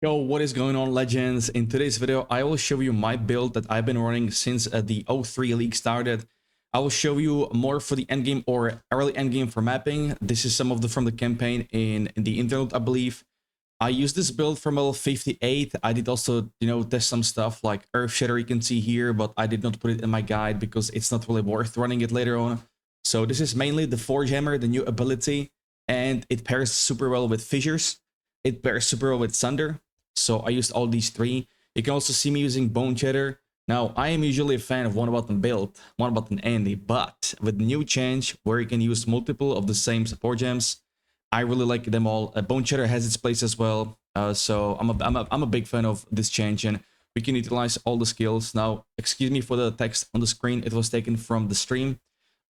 Yo, what is going on, legends? In today's video, I will show you my build that I've been running since the 03 league started. I will show you more for the endgame or early endgame for mapping. This is some of the from the campaign in the interlude, I believe. I used this build from level 58. I did also, test some stuff like Earth Shatter you can see here, but I did not put it in my guide because it's not really worth running it later on. So this is mainly the Forge Hammer, the new ability, and it pairs super well with Fissures. It pairs super well with Sunder. So I used all these three. You can also see me using Bone Cheddar. Now, I am usually a fan of one button build, one button Andy, but with the new change where you can use multiple of the same support gems, I really like them all. Bone Cheddar has its place as well. So I'm a big fan of this change, and we can utilize all the skills. Now, excuse me for the text on the screen. It was taken from the stream.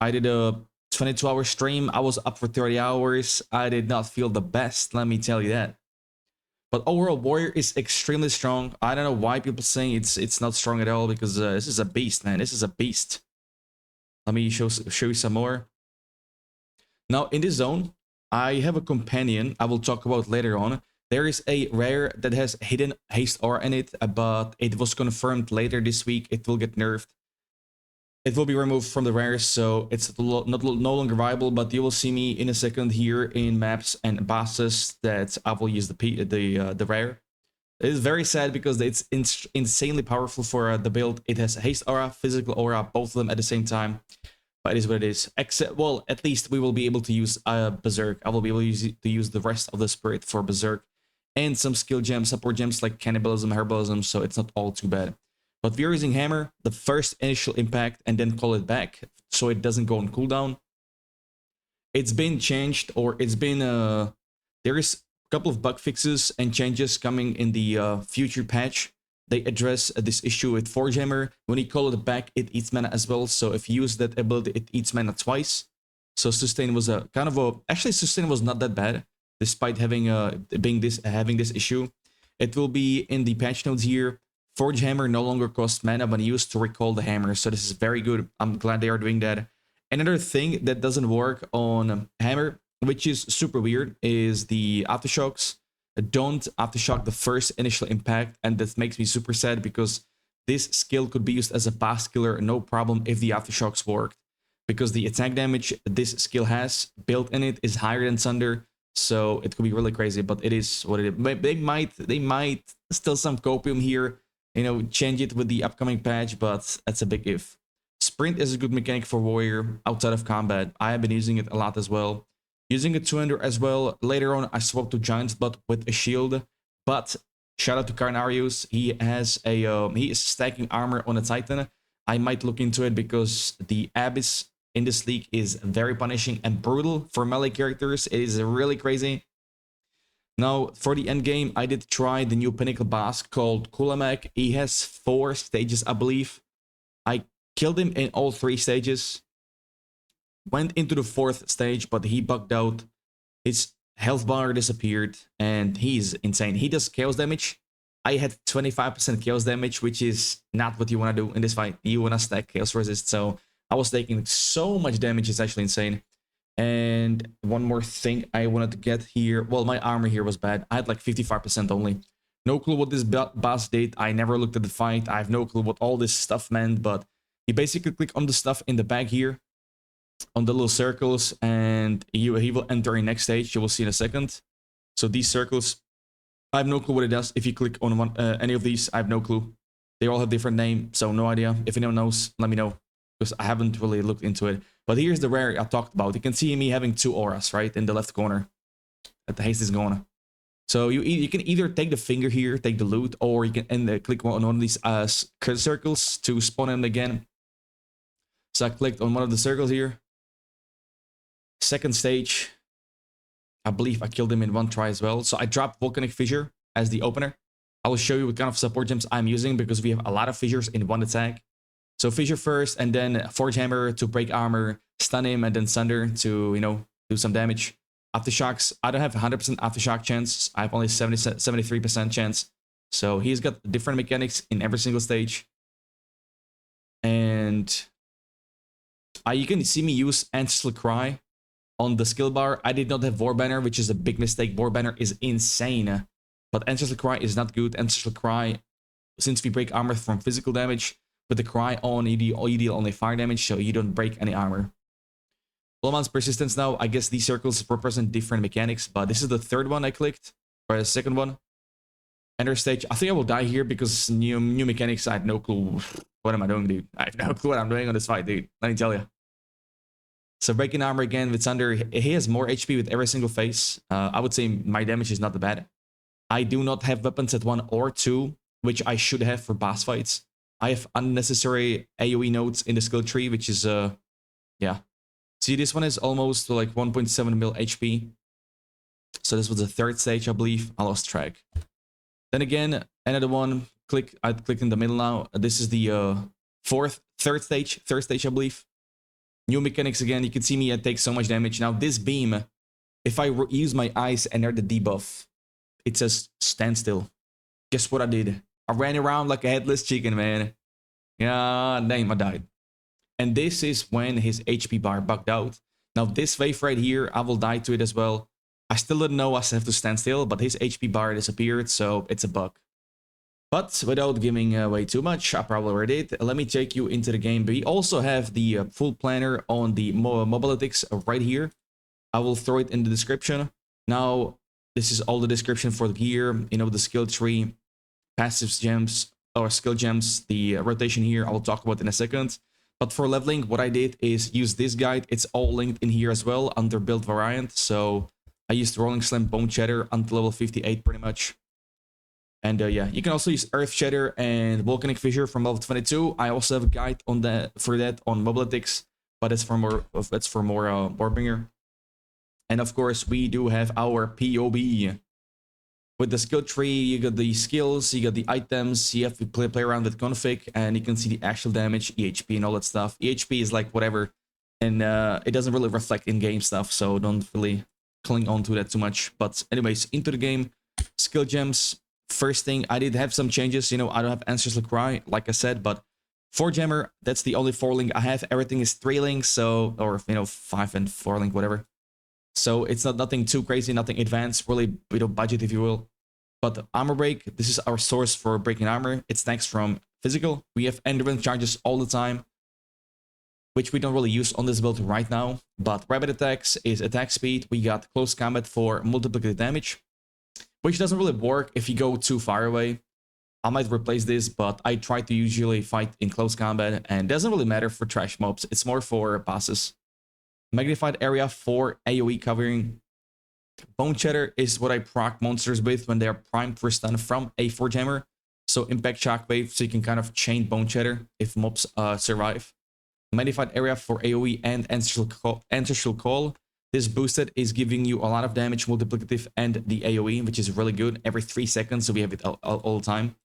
I did a 22-hour stream. I was up for 30 hours. I did not feel the best, let me tell you that. But overall, Warrior is extremely strong. I don't know why people saying it's not strong at all, because this is a beast, man. This is a beast. Let me show you some more. Now, in this zone, I have a companion I will talk about later on. There is a rare that has hidden Haste aura in it, but it was confirmed later this week. It will get nerfed. It will be removed from the rares, so it's no longer viable, but you will see me in a second here in maps and bosses that I will use the rare. It is very sad because it's insanely powerful for the build. It has Haste aura, Physical aura, both of them at the same time. But it is what it is. Except, well, at least we will be able to use Berserk. I will be able to use the rest of the Spirit for Berserk. And some skill gems, support gems like Cannibalism, Herbalism, so it's not all too bad. But we're using Hammer, the first initial impact, and then call it back, so it doesn't go on cooldown. It's been changed, or it's been, there is a couple of bug fixes and changes coming in the future patch. They address this issue with Forge Hammer. When you call it back, it eats mana as well, so if you use that ability, it eats mana twice. So Sustain was a kind of a, actually Sustain was not that bad, despite having having this issue. It will be in the patch notes here. Forge Hammer no longer costs mana when used to recall the hammer, so this is very good. I'm glad they are doing that. Another thing that doesn't work on Hammer, which is super weird, is the Aftershocks. Don't Aftershock the first initial impact, and that makes me super sad because this skill could be used as a pass killer, no problem, if the Aftershocks worked. Because the attack damage this skill has built in it is higher than Sunder, so it could be really crazy, but it is what it is. They might still some copium here, change it with the upcoming patch, but that's a big if. Sprint is a good mechanic for Warrior outside of combat. I have been using it a lot as well. Using it to ender as well. Later on, I swapped to Giant's Butt with a shield, but shout out to Carnarius. He has a he is stacking armor on a Titan. I might look into it because the Abyss in this league is very punishing and brutal for melee characters. It is really crazy. Now, for the end game, I did try the new Pinnacle boss called Kulemak. He has 4 stages, I believe. I killed him in all 3 stages. Went into the 4th stage, but he bugged out. His health bar disappeared, and he's insane. He does chaos damage. I had 25% chaos damage, which is not what you want to do in this fight. You want to stack chaos resist, so I was taking so much damage. It's actually insane. And one more thing I wanted to get here. Well, my armor here was bad. I had like 55% only. No clue what this boss did. I never looked at the fight. I have no clue what all this stuff meant, but you basically click on the stuff in the back here, on the little circles, and he will enter in next stage. You will see in a second. So these circles, I have no clue what it does. If you click on any of these, I have no clue. They all have different names, so no idea. If anyone knows, let me know, because I haven't really looked into it. But here's the rare I talked about. You can see me having 2 auras, right, in the left corner that the haste is going. So you can either take the finger here, take the loot, or you can click on one of these circles to spawn them again. So I clicked on one of the circles here. Second stage, I believe I killed him in 1 try as well. So I dropped Volcanic Fissure as the opener. I will show you what kind of support gems I'm using because we have a lot of fissures in 1 attack. So Fissure first, and then Forge Hammer to break armor, stun him, and then Sunder to, do some damage. Aftershocks, I don't have 100% Aftershock chance. I have only 73% chance. So he's got different mechanics in every single stage. And you can see me use Ancestral Cry on the skill bar. I did not have War Banner, which is a big mistake. War Banner is insane. But Ancestral Cry is not good. Ancestral Cry, since we break armor from physical damage, with the Cry on, you deal only fire damage, so you don't break any armor. Bloodman's Persistence now, I guess these circles represent different mechanics, but this is the third one I clicked, or the second one. Enter stage. I think I will die here because new mechanics. I have no clue. What am I doing, dude? I have no clue what I'm doing on this fight, dude. Let me tell you. So breaking armor again with Thunder. He has more HP with every single phase. I would say my damage is not that bad. I do not have weapons at 1 or 2, which I should have for boss fights. I have unnecessary AoE nodes in the skill tree, which is, yeah. See, this one is almost like 1.7 mil HP. So this was the third stage, I believe. I lost track. Then again, another one. I click in the middle now. This is the third stage, I believe. New mechanics again. You can see me, I take so much damage. Now this beam, if I use my eyes and they're the debuff, it says stand still. Guess what I did? I ran around like a headless chicken, man. Yeah, damn, I died. And this is when his HP bar bugged out. Now this wave right here, I will die to it as well. I still didn't know I have to stand still, but his HP bar disappeared, so it's a bug. But without giving away too much, I probably already did. Let me take you into the game. We also have the full planner on the Mobalytics right here. I will throw it in the description. Now, this is all the description for the gear, you know, the skill tree, passive gems, or skill gems, the rotation here, I will talk about in a second. But for leveling, what I did is use this guide. It's all linked in here as well under build variant. So I used Rolling Slam Bone Shatter until level 58 pretty much. And yeah, you can also use Earth Shatter and Volcanic Fissure from level 22. I also have a guide on that for that on Mobalytics, but it's for more Warbringer. And of course, we do have our POB. With the skill tree, you got the skills, you got the items, you have to play around with config, and you can see the actual damage, EHP, and all that stuff. EHP is like whatever, and it doesn't really reflect in-game stuff, so don't really cling on to that too much. But anyways, into the game, skill gems. First thing, I did have some changes. You know, I don't have Ancestral Cry, like I said, but 4-gemmer, that's the only 4-link I have. Everything is 3-link, so, or, you know, 5 and 4-link, whatever. So it's not nothing too crazy, nothing advanced, really, you know, budget, if you will. But armor break, this is our source for breaking armor. It's next from physical. We have endurance charges all the time, which we don't really use on this build right now. But rapid attacks is attack speed. We got close combat for multiplicative damage, which doesn't really work if you go too far away. I might replace this, but I try to usually fight in close combat, and it doesn't really matter for trash mobs. It's more for bosses. Magnified area for AoE covering. Bone Shatter is what I proc monsters with when they are primed for stun from a 4-gemmer. So impact shockwave, so you can kind of chain Bone Shatter if mobs survive. Magnified area for AoE and Ancestral Call. This boosted is giving you a lot of damage, multiplicative, and the AoE, which is really good. Every 3 seconds, so we have it all the time.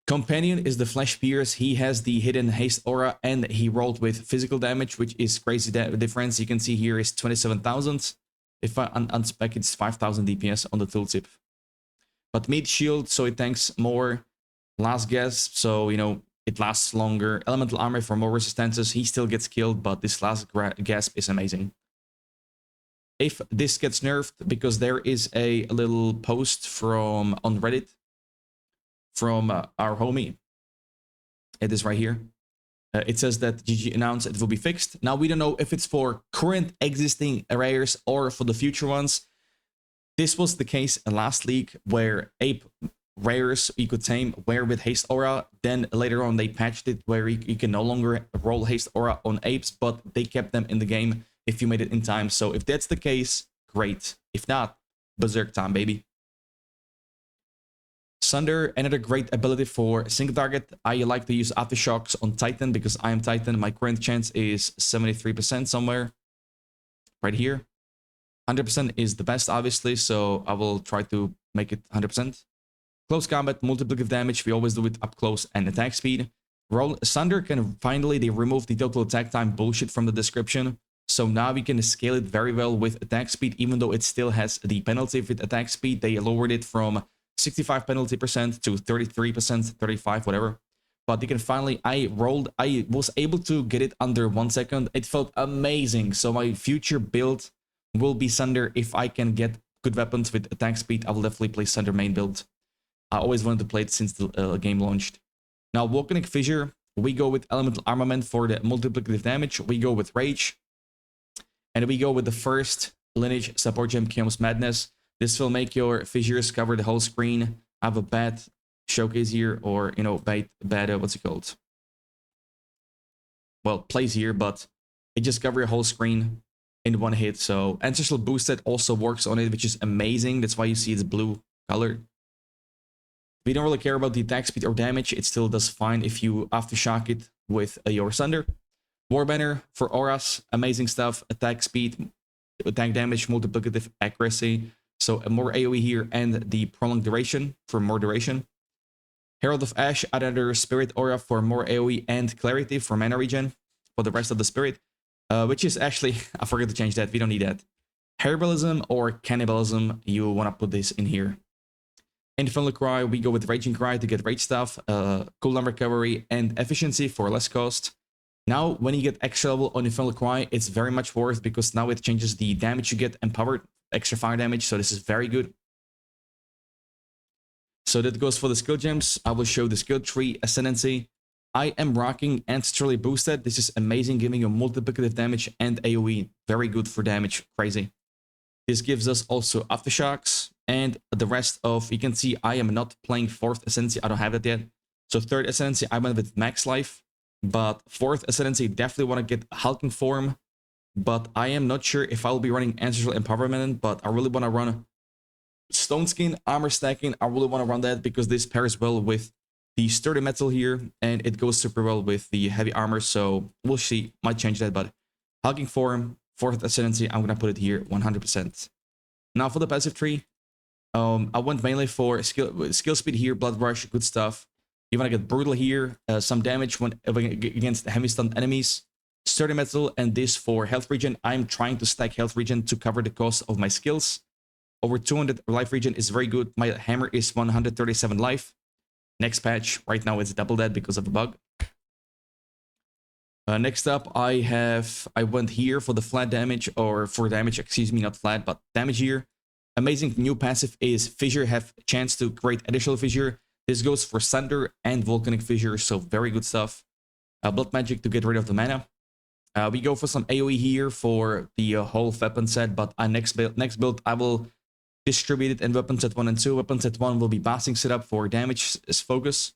Companion is the Fleshpierce. He has the hidden haste aura, and he rolled with physical damage, which is crazy difference. You can see here is 27,000. If I unspec, it's 5,000 DPS on the tooltip. But meat shield, so it tanks more. Last gasp, so, you know, it lasts longer. Elemental armor for more resistances. He still gets killed, but this last gasp is amazing. If this gets nerfed, because there is a little post from on Reddit from our homie. It is right here. It says that GG announced it will be fixed. Now, we don't know if it's for current existing rares or for the future ones. This was the case in last league where ape rares you could tame were with haste aura. Then later on they patched it where you can no longer roll haste aura on apes, but they kept them in the game if you made it in time. So if that's the case, great. If not, berserk time, baby. Sunder, another great ability for single target. I like to use aftershocks on Titan because I am Titan. My current chance is 73% somewhere. Right here. 100% is the best, obviously, so I will try to make it 100%. Close combat, multiplicative damage. We always do it up close and attack speed. Sunder can finally, they remove the total attack time bullshit from the description. So now we can scale it very well with attack speed, even though it still has the penalty with attack speed. They lowered it from 65 penalty percent to 33%, 35, whatever. But you can finally, I was able to get it under 1 second. It felt amazing. So my future build will be Sunder if I can get good weapons with attack speed, I will definitely play Sunder main build. I always wanted to play it since the game launched. Now, Volcanic Fissure, we go with Elemental Armament for the multiplicative damage. We go with Rage. And we go with the first Lineage support gem, Chaos Madness. This will make your fissures cover the whole screen. I have a bad showcase here, or, you know, bad what's it called? Well, place here, but it just covers your whole screen in one hit. So Ancestral Boosted also works on it, which is amazing. That's why you see it's blue color. We don't really care about the attack speed or damage. It still does fine if you aftershock it with your Sunder. Warbanner for auras, amazing stuff. Attack speed, attack damage, multiplicative accuracy. So more AoE here, and the prolonged duration for more duration. Herald of Ash, another spirit aura for more AoE and clarity for mana regen for the rest of the spirit. Which is actually, I forgot to change that. We don't need that. Herbalism or Cannibalism, you want to put this in here. Infernal Cry, we go with Raging Cry to get rage stuff, cooldown recovery, and efficiency for less cost. Now, when you get extra level on Infernal Cry, it's very much worth, because now it changes the damage you get empowered, extra fire damage, so this is very good. So that goes for the skill gems. I will show the skill tree, Ascendancy. I am rocking Ancestrally Boosted. This is amazing, giving you multiplicative damage and AoE. Very good for damage, crazy. This gives us also Aftershocks, and the rest of, you can see I am not playing 4th Ascendancy, I don't have that yet. So 3rd Ascendancy, I went with max life, but 4th Ascendancy, definitely want to get Hulking Form, but I am not sure if I will be running Ancestral Empowerment, but I really want to run Stone Skin, Armor Stacking. I really want to run that because this pairs well with the Sturdy Metal here, and it goes super well with the Heavy Armor, so we'll see, might change that, but Hulking Form, 4th Ascendancy, I'm going to put it here 100%. Now for the passive tree, I went mainly for skill speed here, Blood Rush, good stuff. You want to get Brutal here, some damage when against heavy stunned enemies. Sturdy Metal, and this for health regen. I'm trying to stack health regen to cover the cost of my skills. Over 200 life regen is very good. My hammer is 137 life. Next patch, right now it's double that because of a bug. Next up, I went here for the flat damage, or for damage, excuse me, not flat, but damage here. Amazing new passive is Fissure, have a chance to create additional Fissure. This goes for Sunder and Volcanic Fissure, so very good stuff. Blood Magic to get rid of the mana. We go for some AoE here for the whole weapon set, but next build I will distribute it in weapon set 1 and 2. Weapon set 1 will be Basing setup for damage as focus.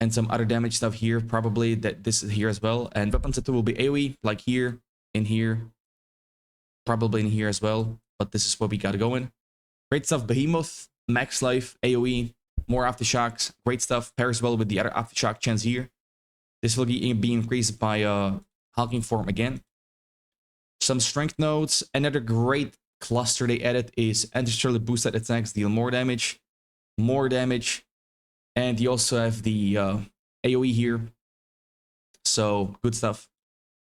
And some other damage stuff here, probably that this is here as well. And weapon set 2 will be AoE, like here, in here, probably in here as well. But this is what we got going. Great stuff, Behemoth, max life, AoE, more aftershocks, great stuff. Pairs well with the other aftershock chance here. This will be increased by Hulking Form again. Some strength nodes. Another great cluster they added is Ancestrally Boosted attacks deal more damage. And you also have the AoE here. So, good stuff.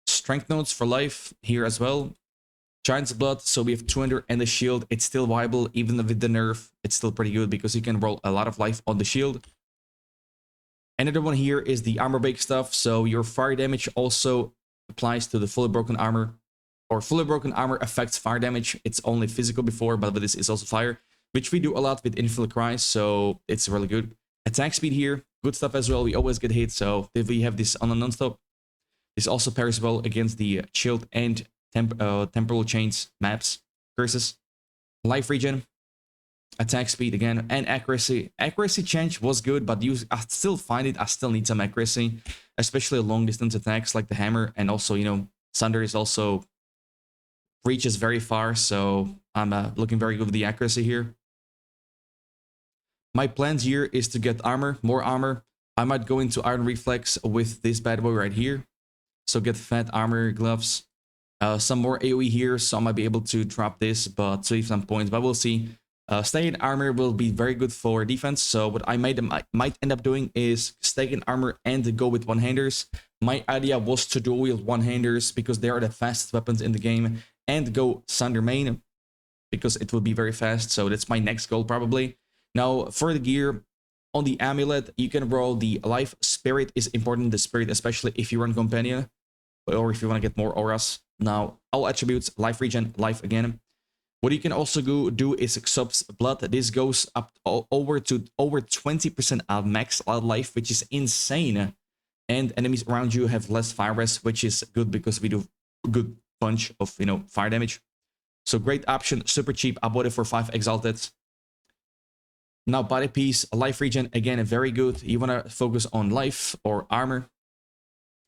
Strength nodes for life here as well. Giant's Blood, so we have 200 and the shield. It's still viable, even with the nerf. It's still pretty good because you can roll a lot of life on the shield. Another one here is the armor break stuff. So your fire damage also applies to the fully broken armor. Or fully broken armor affects fire damage. It's only physical before, but this is also fire, which we do a lot with Infernal Cry, so it's really good. Attack speed here, good stuff as well. We always get hit, so if we have this on a non-stop, this also pairs well against the Shield and Temporal Chains maps, curses. Life regen, attack speed again, and accuracy. Accuracy change was good, but I still find it, I still need some accuracy, especially long distance attacks like the hammer, and also, you know, Sunder is also reaches very far, so I'm looking very good with the accuracy here. My plans here is to get armor, more armor. I might go into Iron Reflex with this bad boy right here. So get fat armor gloves. Some more AoE here, so I might be able to drop this, but save some points, but we'll see. Stay in armor will be very good for defense, so what I might end up doing is stay in armor and go with one-handers. My idea was to dual wield one-handers because they are the fastest weapons in the game, and go Sunder main because it will be very fast, so that's my next goal probably. Now for the gear, on the amulet, you can roll the life. Spirit is important, the spirit, especially if you run Companion, or if you want to get more auras. Now, all attributes, life regen, life again. What you can also do is subs blood. This goes up over 20% of max life, which is insane. And enemies around you have less fire rest, which is good because we do a good bunch of, fire damage. So great option, super cheap. I bought it for 5 exalted. Now body piece, life regen, again, very good. You want to focus on life or armor.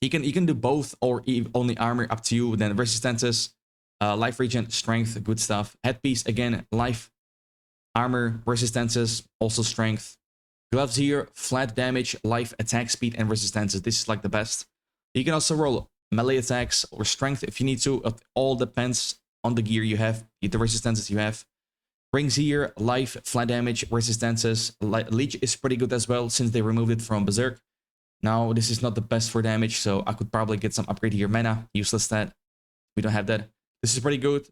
You can do both or only armor, up to you. Then resistances, life regen, strength, good stuff. Headpiece, again, life, armor, resistances, also strength. Gloves here, flat damage, life, attack speed, and resistances. This is like the best. You can also roll melee attacks or strength if you need to. It all depends on the gear you have, the resistances you have. Rings here, life, flat damage, resistances. Leech is pretty good as well since they removed it from Berserk. Now, this is not the best for damage, so I could probably get some upgrade here. Mana, useless stat. We don't have that. This is pretty good.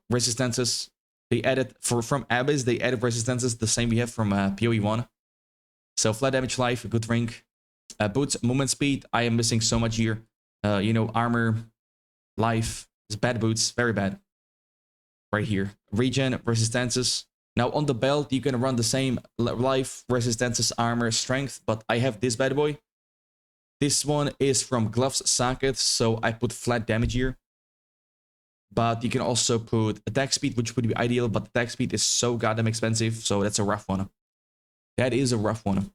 Resistances. They added, from Abyss, they added resistances, the same we have from PoE 1. So flat damage, life, a good ring. Boots, movement speed. I am missing so much here. Armor, life. It's bad boots, very bad. Right here. Regen, resistances. Now on the belt, you can run the same life, resistances, armor, strength, but I have this bad boy. This one is from Gloves Socket, so I put flat damage here. But you can also put attack speed, which would be ideal, but attack speed is so goddamn expensive, so that's a rough one. That is a rough one.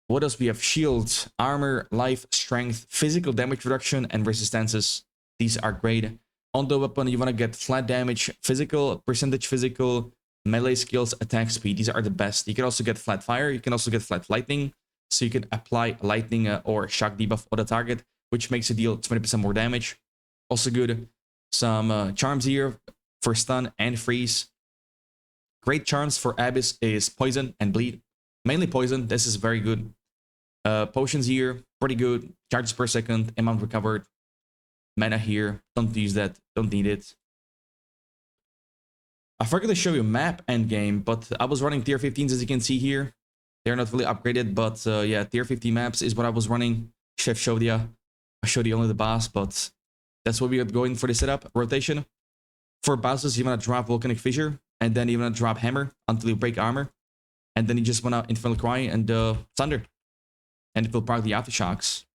What else we have? Shield, armor, life, strength, physical damage reduction, and resistances. These are great. On the weapon, you want to get flat damage, physical, percentage physical, melee skills, attack speed. These are the best. You can also get flat fire. You can also get flat lightning. So you can apply lightning or shock debuff on the target, which makes you deal 20% more damage. Also good. Some charms here for stun and freeze. Great charms for Abyss is poison and bleed. Mainly poison. This is very good. Potions here, pretty good. Charges per second, amount recovered. Mana here, don't use that, don't need it. I forgot to show you map endgame, but I was running tier 15s as you can see here. They're not really upgraded, but yeah, tier 50 maps is what I was running. Chef showed you. I showed you only the boss, but that's what we are going for the setup. Rotation. For bosses, you want to drop Volcanic Fissure, and then you want to drop Hammer until you break armor. And then you just want to Infernal Cry and Thunder. And it will proc the Aftershocks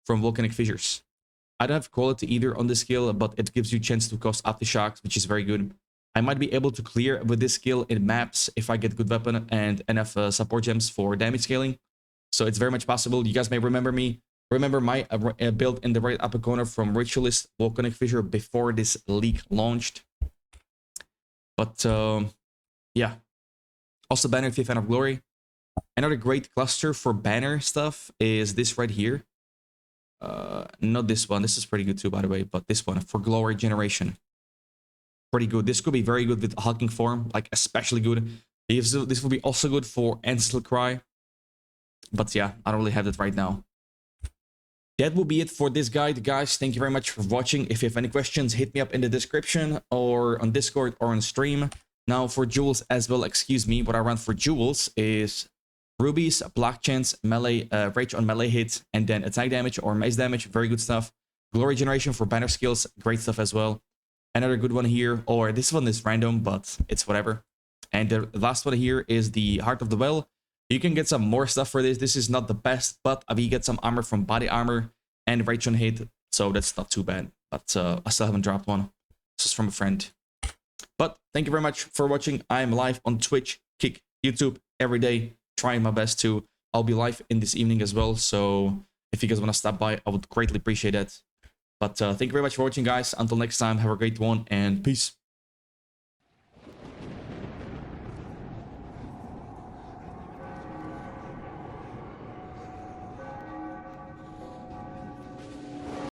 from Volcanic Fissures. I don't have quality either on this skill, but it gives you a chance to cast Aftershocks, which is very good. I might be able to clear with this skill in maps if I get good weapon and enough support gems for damage scaling. So it's very much possible. You guys may remember me. Remember my build in the right upper corner from Ritualist Volcanic Fissure before this leak launched. But yeah. Also Banner 5th Fan of Glory. Another great cluster for banner stuff is this right here. Not this one. This is pretty good too, by the way. But this one for Glory Generation. Pretty good. This could be very good with Hulking Form. Like, especially good. This will be also good for Ancestral Cry. But yeah, I don't really have that right now. That will be it for this guide, guys. Thank you very much for watching. If you have any questions, hit me up in the description or on Discord or on stream. Now for jewels as well, excuse me, what I run for jewels is rubies, block chance, melee, rage on melee hits, and then attack damage or mace damage. Very good stuff. Glory Generation for banner skills, great stuff as well. Another good one here, or this one is random, but it's whatever. And the last one here is the Heart of the Well. You can get some more stuff for this. This is not the best, but we get some armor from body armor and rage on hit, so that's not too bad. But I still haven't dropped one. This is from a friend. But thank you very much for watching. I am live on Twitch, Kick, YouTube every day. Trying my best to. I'll be live in this evening as well, so if you guys want to stop by, I would greatly appreciate it. But thank you very much for watching, guys. Until next time, have a great one, and peace.